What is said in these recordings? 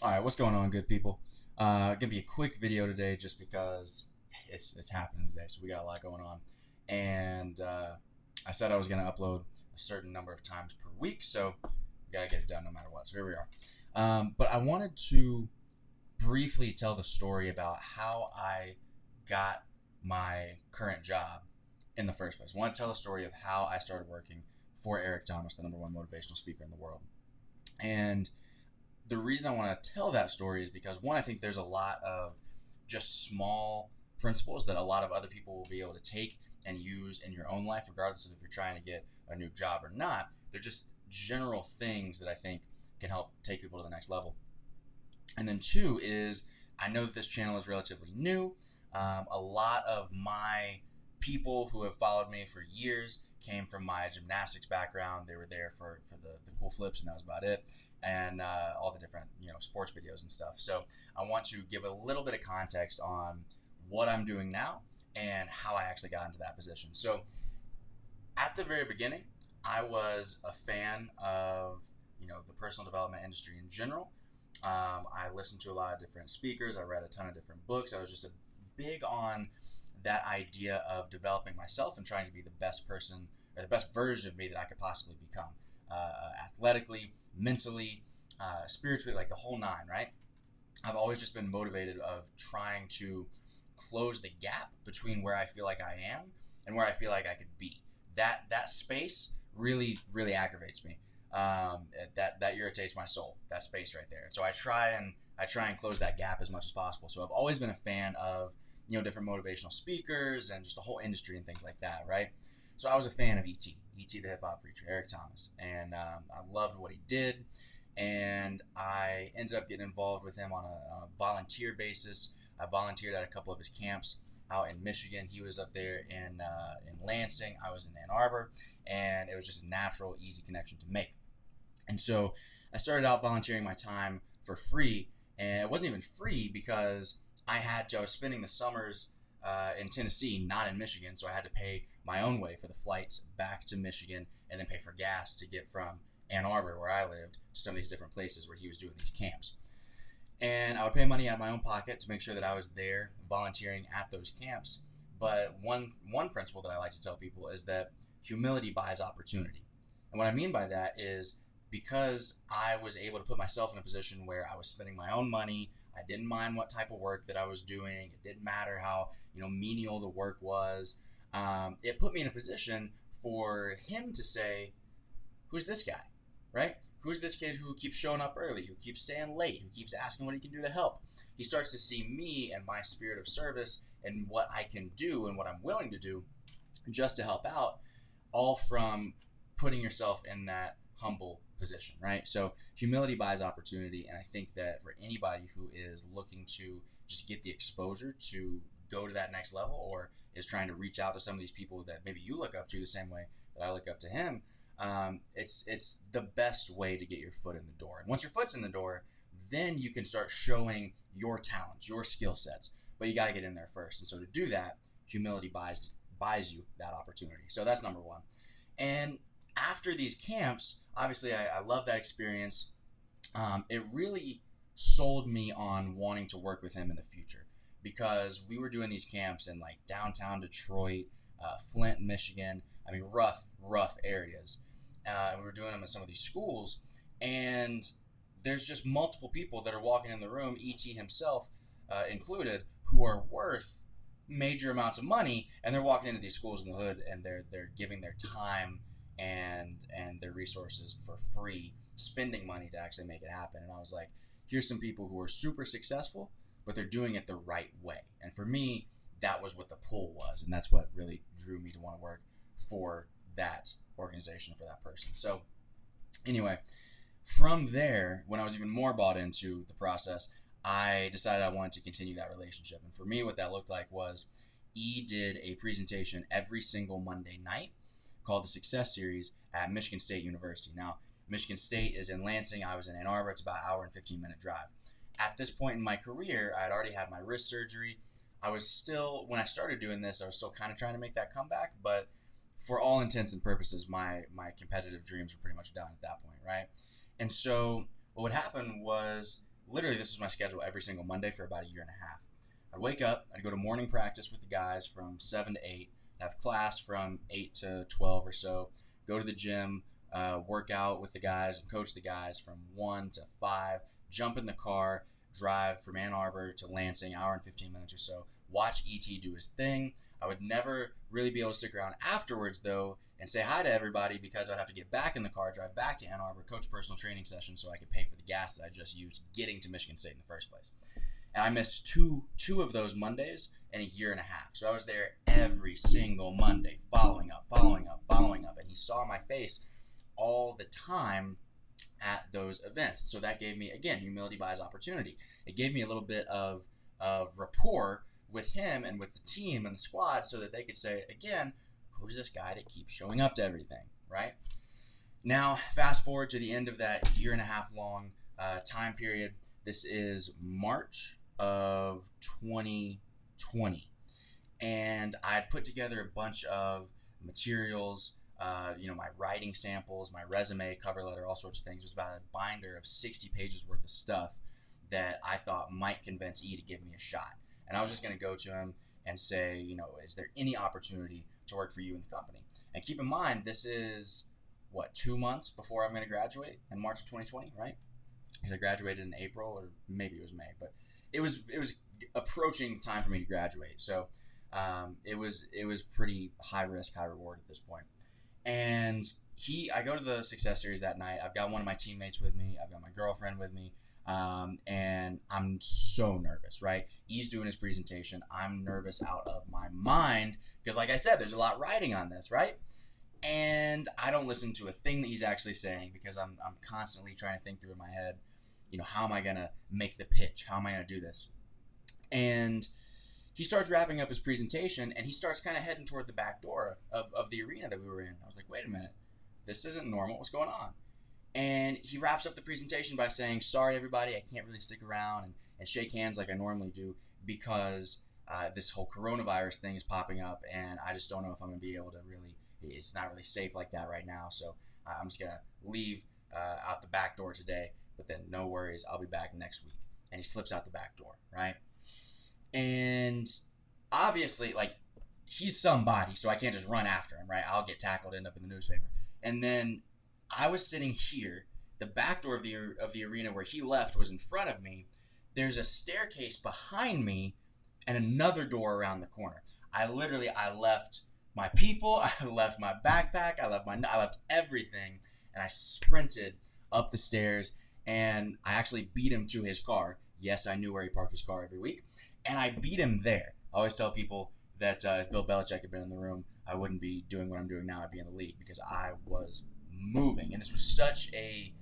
All right, what's going on, good people? Gonna be a quick video today, just because it's happening today, so we got a lot going on. And I said I was gonna upload a certain number of times per week, so we gotta get it done no matter what. So here we are. But I wanted to briefly tell the story about how I got my current job in the first place. I want to tell the story of how I started working for Eric Thomas, the number one motivational speaker in the world. And the reason I want to tell that story is because, one, I think there's a lot of just small principles that a lot of other people will be able to take and use in your own life, regardless of if you're trying to get a new job or not. They're just general things that I think can help take people to the next level. And then two is, I know that this channel is relatively new. A lot of my people who have followed me for years came from my gymnastics background. They were there for the cool flips, and that was about it, and all the different sports videos and stuff. So I want to give a little bit of context on what I'm doing now and how I actually got into that position. So at the very beginning, I was a fan of the personal development industry in general. I listened to a lot of different speakers. I read a ton of different books. I was just big on that idea of developing myself and trying to be the best person or the best version of me that I could possibly become, athletically, mentally, spiritually, like the whole nine, right? I've always just been motivated of trying to close the gap between where I feel like I am and where I feel like I could be. That space really, really aggravates me. That irritates my soul. That space right there. So I try and close that gap as much as possible. So I've always been a fan of different motivational speakers and just the whole industry and things like that, right? So I was a fan of E.T. the hip hop preacher, Eric Thomas, and I loved what he did. And I ended up getting involved with him on a volunteer basis. I volunteered at a couple of his camps out in Michigan. He was up there in Lansing. I was in Ann Arbor, and it was just a natural, easy connection to make. And so I started out volunteering my time for free, and it wasn't even free because I was spending the summers in Tennessee, not in Michigan, so I had to pay my own way for the flights back to Michigan and then pay for gas to get from Ann Arbor, where I lived, to some of these different places where he was doing these camps. And I would pay money out of my own pocket to make sure that I was there volunteering at those camps. But one principle that I like to tell people is that humility buys opportunity. And what I mean by that is, because I was able to put myself in a position where I was spending my own money, I didn't mind what type of work that I was doing. It didn't matter how menial the work was. It put me in a position for him to say, "Who's this guy?" Right? Who's this kid who keeps showing up early, who keeps staying late, who keeps asking what he can do to help? He starts to see me and my spirit of service and what I can do and what I'm willing to do just to help out, all from putting yourself in that humble position, right? So humility buys opportunity, and I think that for anybody who is looking to just get the exposure to go to that next level, or is trying to reach out to some of these people that maybe you look up to the same way that I look up to him, it's the best way to get your foot in the door. And once your foot's in the door, then you can start showing your talents, your skill sets. But you got to get in there first. And so to do that, humility buys you that opportunity. So that's number one. And after these camps, obviously I love that experience. It really sold me on wanting to work with him in the future, because we were doing these camps in like downtown Detroit, Flint, Michigan. I mean, rough areas. We were doing them at some of these schools, and there's just multiple people that are walking in the room, E.T. himself included, who are worth major amounts of money, and they're walking into these schools in the hood, and they're giving their time and their resources for free, spending money to actually make it happen. And I was like, here's some people who are super successful, but they're doing it the right way. And for me, that was what the pull was, and that's what really drew me to want to work for that organization, for that person. So anyway, from there, when I was even more bought into the process, I decided I wanted to continue that relationship. And for me, what that looked like was, E did a presentation every single Monday night called the Success Series at Michigan State University. Now, Michigan State is in Lansing. I was in Ann Arbor. It's about an hour and 15-minute drive. At this point in my career, I had already had my wrist surgery. I was still, when I started doing this, I was still kind of trying to make that comeback, but for all intents and purposes, my competitive dreams were pretty much done at that point, right? And so what would happen was, literally this was my schedule every single Monday for about a year and a half. I'd wake up, I'd go to morning practice with the guys from 7 to 8, have class from 8 to 12 or so, go to the gym, work out with the guys and coach the guys from 1 to 5, jump in the car, drive from Ann Arbor to Lansing, hour and 15 minutes or so, watch ET do his thing. I would never really be able to stick around afterwards, though, and say hi to everybody because I'd have to get back in the car, drive back to Ann Arbor, coach personal training sessions so I could pay for the gas that I just used getting to Michigan State in the first place. And I missed two of those Mondays in a year and a half. So I was there every single Monday, following up. And he saw my face all the time at those events. So that gave me, again, humility buys opportunity. It gave me a little bit of rapport with him and with the team and the squad so that they could say, again, who's this guy that keeps showing up to everything, right? Now, fast forward to the end of that year and a half long time period. This is March of 2020. And I had put together a bunch of materials, my writing samples, my resume, cover letter, all sorts of things. It was about a binder of 60 pages worth of stuff that I thought might convince E to give me a shot. And I was just going to go to him and say, is there any opportunity to work for you in the company? And keep in mind, this is, 2 months before I'm going to graduate in March of 2020, right? Because I graduated in April, or maybe it was May, but it was approaching time for me to graduate. So it was pretty high risk, high reward at this point. And I go to the Success Series that night. I've got one of my teammates with me. I've got my girlfriend with me. And I'm so nervous, right? He's doing his presentation. I'm nervous out of my mind because, like I said, there's a lot riding on this, right? And I don't listen to a thing that he's actually saying because I'm constantly trying to think through in my head, how am I going to make the pitch? How am I going to do this? And he starts wrapping up his presentation and he starts kind of heading toward the back door of the arena that we were in. I was like, wait a minute, this isn't normal. What's going on? And he wraps up the presentation by saying, sorry, everybody, I can't really stick around and shake hands like I normally do because this whole coronavirus thing is popping up and I just don't know if I'm going to be able to really, it's not really safe like that right now. So I'm just going to leave out the back door today, but then no worries, I'll be back next week. And he slips out the back door, right? And obviously, he's somebody, so I can't just run after him, right? I'll get tackled, end up in the newspaper. And then I was sitting here. The back door of the arena where he left was in front of me. There's a staircase behind me and another door around the corner. I left my people, I left my backpack, I left everything, and I sprinted up the stairs, and I actually beat him to his car. Yes, I knew where he parked his car every week, and I beat him there. I always tell people that if Bill Belichick had been in the room, I wouldn't be doing what I'm doing now. I'd be in the league because I was moving, and this was such a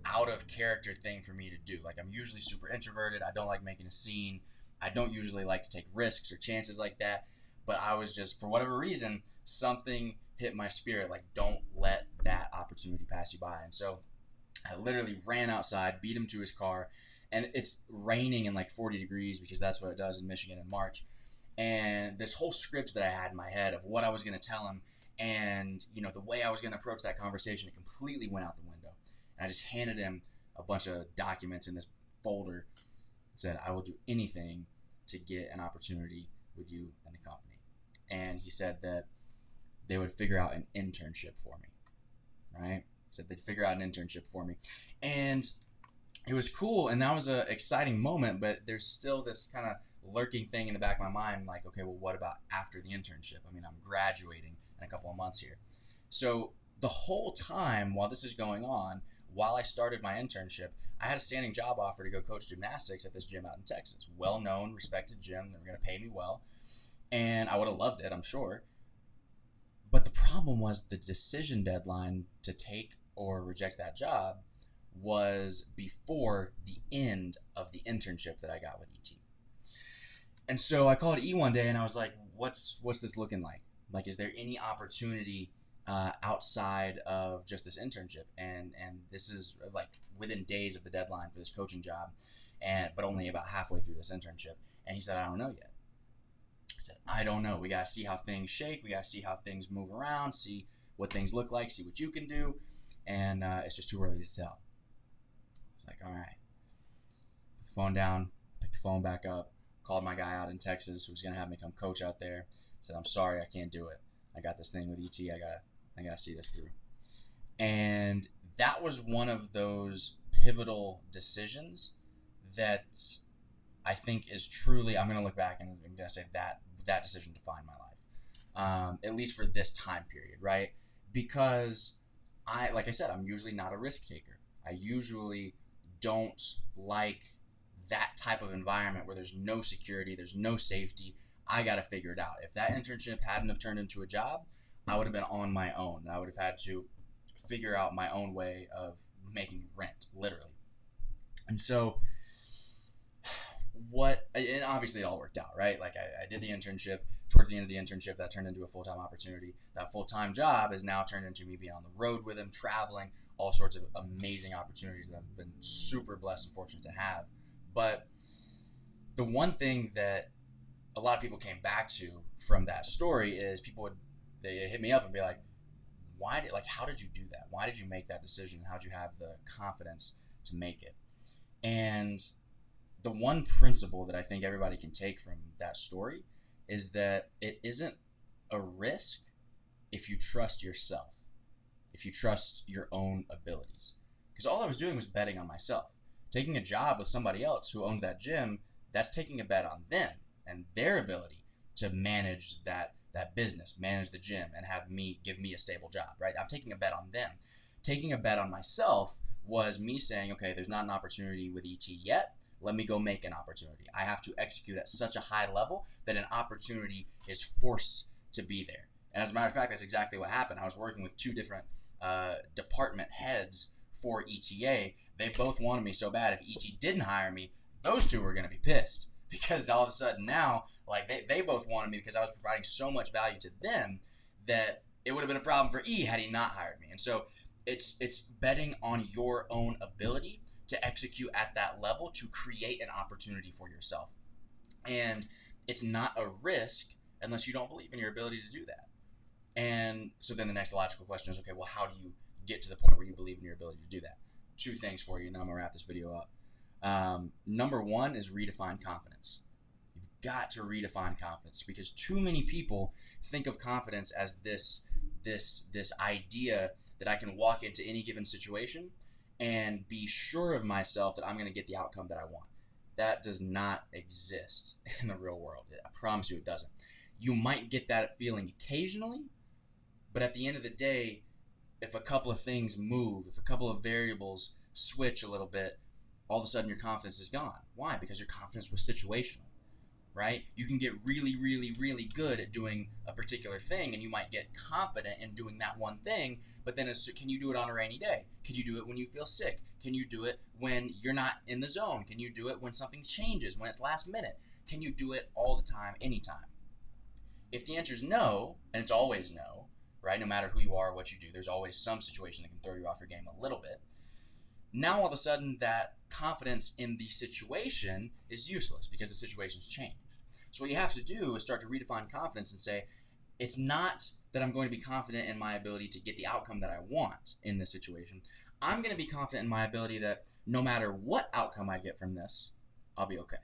out of character thing for me to do. I'm usually super introverted. I don't like making a scene. I don't usually like to take risks or chances like that. But I was just, for whatever reason, something hit my spirit. Don't let that opportunity pass you by. And so I literally ran outside, beat him to his car, and it's raining in 40 degrees because that's what it does in Michigan in March. And this whole script that I had in my head of what I was going to tell him and, the way I was going to approach that conversation, it completely went out the window. And I just handed him a bunch of documents in this folder and said, I will do anything to get an opportunity with you and the company. And he said that they would figure out an internship for me, right? Said they'd figure out an internship for me. And it was cool, and that was an exciting moment, but there's still this kind of lurking thing in the back of my mind, okay, well, what about after the internship? I mean, I'm graduating in a couple of months here. So the whole time while this is going on, while I started my internship, I had a standing job offer to go coach gymnastics at this gym out in Texas. Well-known, respected gym. They were going to pay me well. And I would have loved it, I'm sure. But the problem was the decision deadline to take or reject that job was before the end of the internship that I got with ET. And so I called E one day and I was like, what's this looking like? Is there any opportunity outside of just this internship? And this is within days of the deadline for this coaching job, but only about halfway through this internship. And he said, I don't know yet. I said, I don't know. We got to see how things shake. We got to see how things move around, see what things look like, see what you can do. And it's just too early to tell. I was like, all right. the phone down, picked the phone back up, called my guy out in Texas who was going to have me come coach out there. Said, I'm sorry, I can't do it. I got this thing with ET. I gotta see this through. And that was one of those pivotal decisions that I think is truly, I'm going to look back and I'm going to say that decision defined my life, at least for this time period, right? Because like I said, I'm usually not a risk taker. I usually don't like that type of environment where there's no security, there's no safety. I got to figure it out. If that internship hadn't have turned into a job, I would have been on my own. I would have had to figure out my own way of making rent, literally. And so and obviously it all worked out, right? Like I did the internship. Towards the end of the internship, that turned into a full-time opportunity. That full-time job has now turned into me being on the road with him, traveling, all sorts of amazing opportunities that I've been super blessed and fortunate to have. But the one thing that a lot of people came back to from that story is they hit me up and be like, how did you do that? Why did you make that decision? How did you have the confidence to make it? And the one principle that I think everybody can take from that story is that it isn't a risk if you trust yourself, if you trust your own abilities. Because all I was doing was betting on myself. Taking a job with somebody else who owned that gym, that's taking a bet on them and their ability to manage that business, manage the gym, and give me a stable job, right? I'm taking a bet on them. Taking a bet on myself was me saying, okay, there's not an opportunity with ET yet. Let me go make an opportunity. I have to execute at such a high level that an opportunity is forced to be there. And as a matter of fact, that's exactly what happened. I was working with two different department heads for ETA. They both wanted me so bad. If ET didn't hire me, those two were going to be pissed, because all of a sudden now, like they both wanted me because I was providing so much value to them that it would have been a problem for E had he not hired me. And so it's betting on your own ability to execute at that level to create an opportunity for yourself. And it's not a risk unless you don't believe in your ability to do that. And so then the next logical question is, okay, well, how do you get to the point where you believe in your ability to do that? Two things for you, and then I'm going to wrap this video up. Number one is redefine confidence. You've got to redefine confidence, because too many people think of confidence as this idea that I can walk into any given situation and be sure of myself that I'm going to get the outcome that I want. That does not exist in the real world. I promise you it doesn't. You might get that feeling occasionally, but at the end of the day, if a couple of things move, if a couple of variables switch a little bit, all of a sudden your confidence is gone. Why? Because your confidence was situational, right? You can get really, really, really good at doing a particular thing, and you might get confident in doing that one thing, but then can you do it on a rainy day? Can you do it when you feel sick? Can you do it when you're not in the zone? Can you do it when something changes, when it's last minute? Can you do it all the time, anytime? If the answer is no, and it's always no, right? No matter who you are or what you do, there's always some situation that can throw you off your game a little bit. Now all of a sudden that confidence in the situation is useless because the situation's changed. So what you have to do is start to redefine confidence and say, it's not that I'm going to be confident in my ability to get the outcome that I want in this situation. I'm going to be confident in my ability that no matter what outcome I get from this, I'll be okay.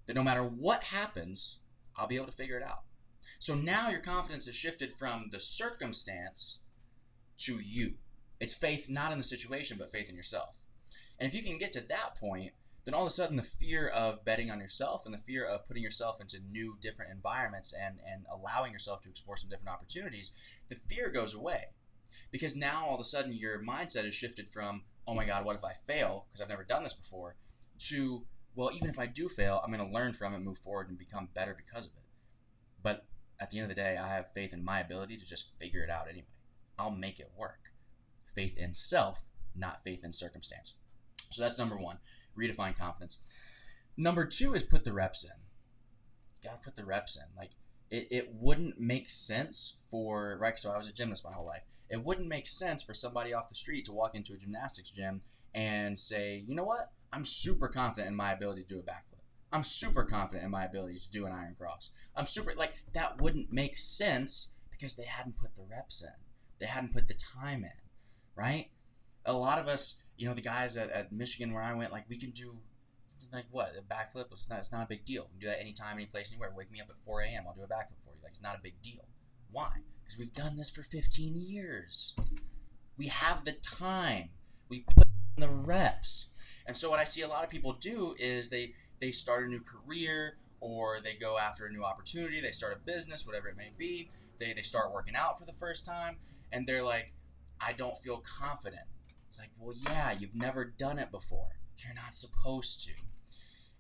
That no matter what happens, I'll be able to figure it out. So now your confidence has shifted from the circumstance to you. It's faith not in the situation, but faith in yourself. And if you can get to that point, then all of a sudden the fear of betting on yourself and the fear of putting yourself into new, different environments and allowing yourself to explore some different opportunities, the fear goes away. Because now all of a sudden your mindset is shifted from, oh my God, what if I fail? Because I've never done this before, to, well, even if I do fail, I'm going to learn from it, move forward, and become better because of it. But at the end of the day, I have faith in my ability to just figure it out anyway. I'll make it work. Faith in self, not faith in circumstance. So that's number one, redefine confidence. Number two is put the reps in. You gotta put the reps in. Like it wouldn't make sense for, right? So I was a gymnast my whole life. It wouldn't make sense for somebody off the street to walk into a gymnastics gym and say, you know what? I'm super confident in my ability to do a backflip. I'm super confident in my ability to do an iron cross. That wouldn't make sense because they hadn't put the reps in. They hadn't put the time in, right? A lot of us, the guys at Michigan where I went, like we can do like, what, a backflip? It's not a big deal. You can do that anytime, any place, anywhere. Wake me up at 4 a.m. I'll do a backflip for you. Like, it's not a big deal. Why? Because we've done this for 15 years. We have the time. We put in the reps. And so what I see a lot of people do is they start a new career, or they go after a new opportunity. They start a business, whatever it may be. They start working out for the first time, and they're like, I don't feel confident. It's like, well, yeah, you've never done it before. You're not supposed to.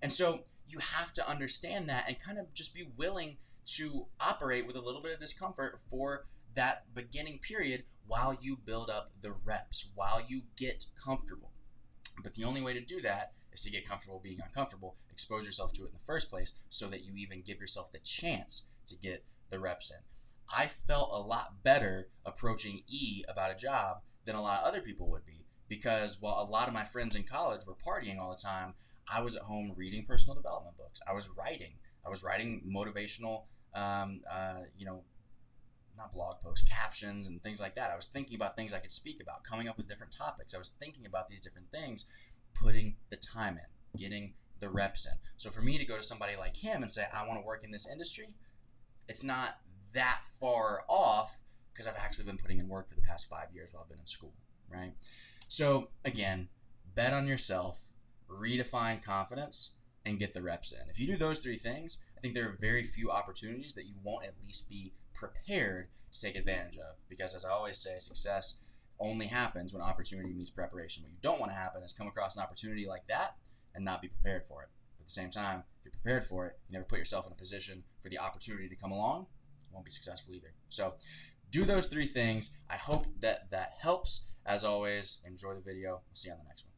And so you have to understand that and kind of just be willing to operate with a little bit of discomfort for that beginning period while you build up the reps, while you get comfortable. But the only way to do that is to get comfortable being uncomfortable, expose yourself to it in the first place so that you even give yourself the chance to get the reps in. I felt a lot better approaching E about a job than a lot of other people would be, because while a lot of my friends in college were partying all the time, I was at home reading personal development books. I was writing motivational, not blog posts, captions and things like that. I was thinking about things I could speak about, coming up with different topics. I was thinking about these different things, putting the time in, getting the reps in. So for me to go to somebody like him and say, I want to work in this industry, it's not that far off, because I've actually been putting in work for the past 5 years while I've been in school, right? So again, bet on yourself, redefine confidence, and get the reps in. If you do those three things, I think there are very few opportunities that you won't at least be prepared to take advantage of. Because as I always say, success only happens when opportunity meets preparation. What you don't want to happen is come across an opportunity like that and not be prepared for it. But at the same time, if you're prepared for it, you never put yourself in a position for the opportunity to come along, you won't be successful either. So do those three things. I hope that helps. As always, enjoy the video. I'll see you on the next one.